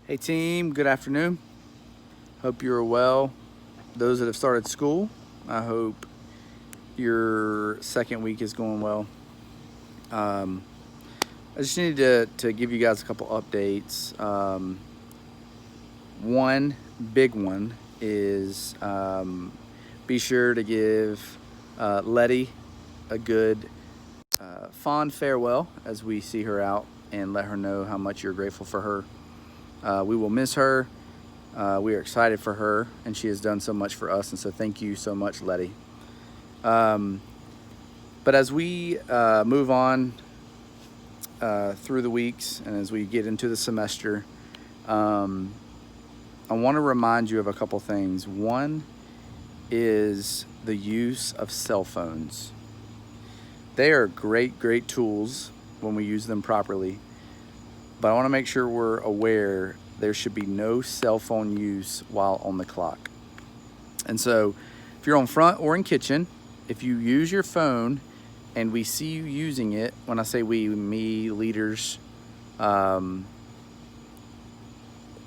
Hey team, good afternoon. Hope you're well. Those that have started school, I hope your second week is going well. I just needed to give you guys a couple updates. One big one is be sure to give Letty a good fond farewell as we see her out, and let her know how much you're grateful for her. We will miss her. We are excited for her, and she has done so much for us, and so thank you so much, Letty. But as we move on through the weeks and as we get into the semester, I want to remind you of a couple things. One is the use of cell phones. They are great tools when we use them properly, but I want to make sure we're aware there should be no cell phone use while on the clock. And so if you're on front or in kitchen, if you use your phone and we see you using it, when I say we, me, leaders, then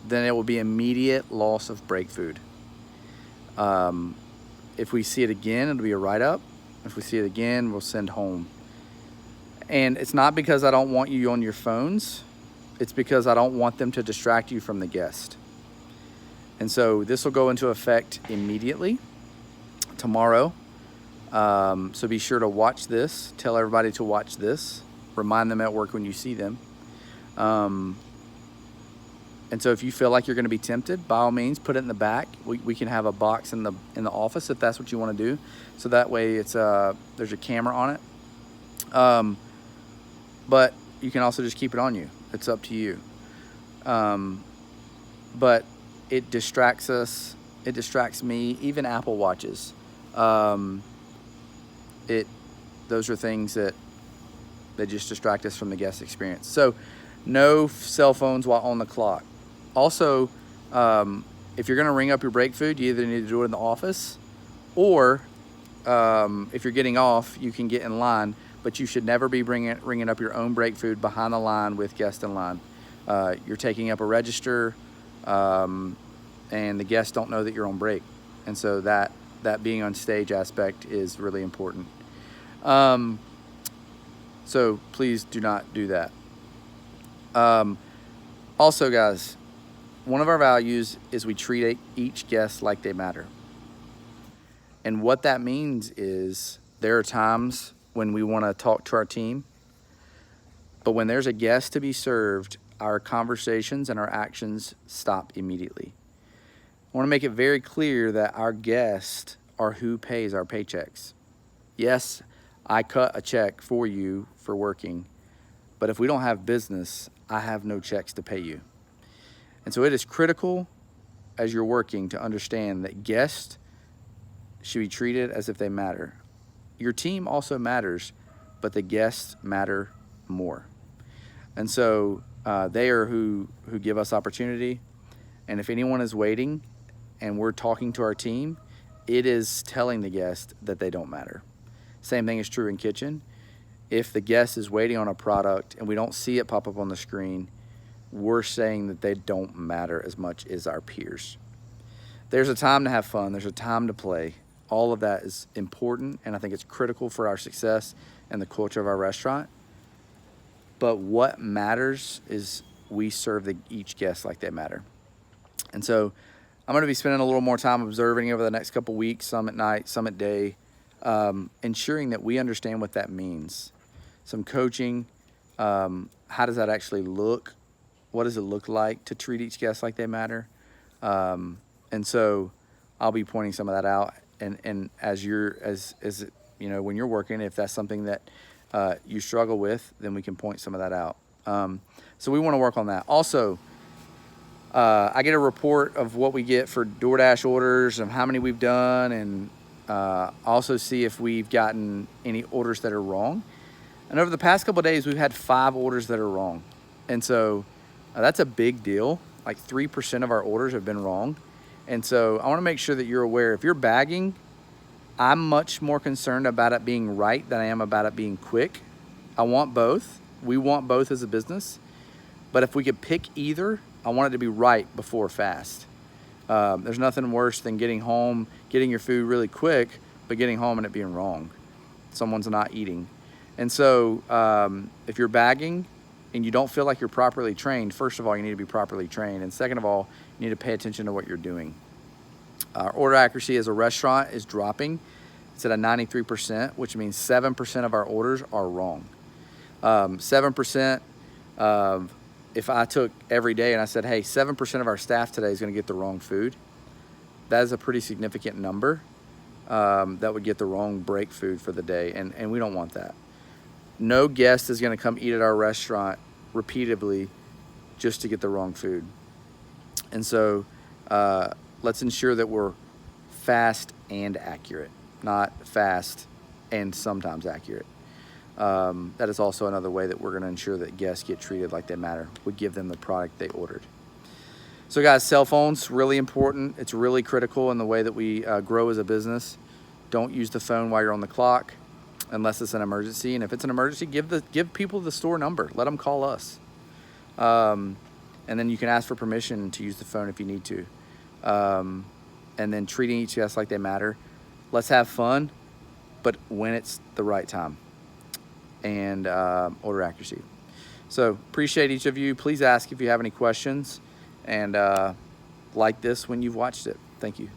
it will be immediate loss of break food. If we see it again, it'll be a write-up. If we see it again, we'll send home. And it's not because I don't want you on your phones. It's because I don't want them to distract you from the guest. And so this will go into effect immediately tomorrow. So be sure to watch this. Tell everybody to watch this. Remind them at work when you see them. And so if you feel like you're going to be tempted, by all means, put it in the back. We can have a box in the office if that's what you want to do. So that way it's there's a camera on it. But you can also just keep it on you. It's up to you. But it distracts us. It distracts me. Even Apple Watches. Those are things that just distract us from the guest experience. So no cell phones while on the clock. Also, if you're going to ring up your break food, you either need to do it in the office, or if you're getting off, you can get in line, but you should never be ringing up your own break food behind the line with guests in line. You're taking up a register, and the guests don't know that you're on break. And so that being on stage aspect is really important. So please do not do that. Also, guys, one of our values is we treat each guest like they matter. And what that means is there are times when we want to talk to our team, but when there's a guest to be served, our conversations and our actions stop immediately. I want to make it very clear that our guests are who pays our paychecks. Yes, I cut a check for you for working, but if we don't have business, I have no checks to pay you. And so it is critical as you're working to understand that guests should be treated as if they matter. Your team also matters, but the guests matter more. And so they are who give us opportunity. And if anyone is waiting and we're talking to our team, it is telling the guest that they don't matter. Same thing is true in kitchen. If the guest is waiting on a product and we don't see it pop up on the screen, we're saying that they don't matter as much as our peers. There's a time to have fun. There's a time to play. All of that is important, and I think it's critical for our success and the culture of our restaurant. But what matters is we serve each guest like they matter. And so I'm going to be spending a little more time observing over the next couple weeks, some at night, some at day, ensuring that we understand what that means. Some coaching. How does that actually look? What does it look like to treat each guest like they matter? And so I'll be pointing some of that out. And as you know, when you're working, if that's something that you struggle with, then we can point some of that out. So we want to work on that. Also, I get a report of what we get for DoorDash orders and how many we've done, and also see if we've gotten any orders that are wrong. And over the past couple of days, we've had 5 orders that are wrong. And so that's a big deal. Like 3% of our orders have been wrong. And so I want to make sure that you're aware. If you're bagging, I'm much more concerned about it being right than I am about it being quick. I want both. We want both as a business. But if we could pick either, I want it to be right before fast. There's nothing worse than getting home, getting your food really quick, but getting home and it being wrong. Someone's not eating. And so if you're bagging and you don't feel like you're properly trained, first of all, you need to be properly trained. And second of all, you need to pay attention to what you're doing. Our order accuracy as a restaurant is dropping. It's at a 93%, which means 7% of our orders are wrong. 7% of, if I took every day and I said, hey, 7% of our staff today is gonna get the wrong food, that is a pretty significant number that would get the wrong break food for the day, and we don't want that. No guest is gonna come eat at our restaurant repeatedly just to get the wrong food. And so let's ensure that we're fast and accurate, not fast and sometimes accurate. That is also another way that we're gonna ensure that guests get treated like they matter. We give them the product they ordered. So guys, cell phones, really important. It's really critical in the way that we grow as a business. Don't use the phone while you're on the clock unless it's an emergency. And if it's an emergency, give people the store number. Let them call us. And then you can ask for permission to use the phone if you need to. And then treating each guest like they matter. Let's have fun, but when it's the right time. And order accuracy. So appreciate each of you. Please ask if you have any questions, and like this when you've watched it. Thank you.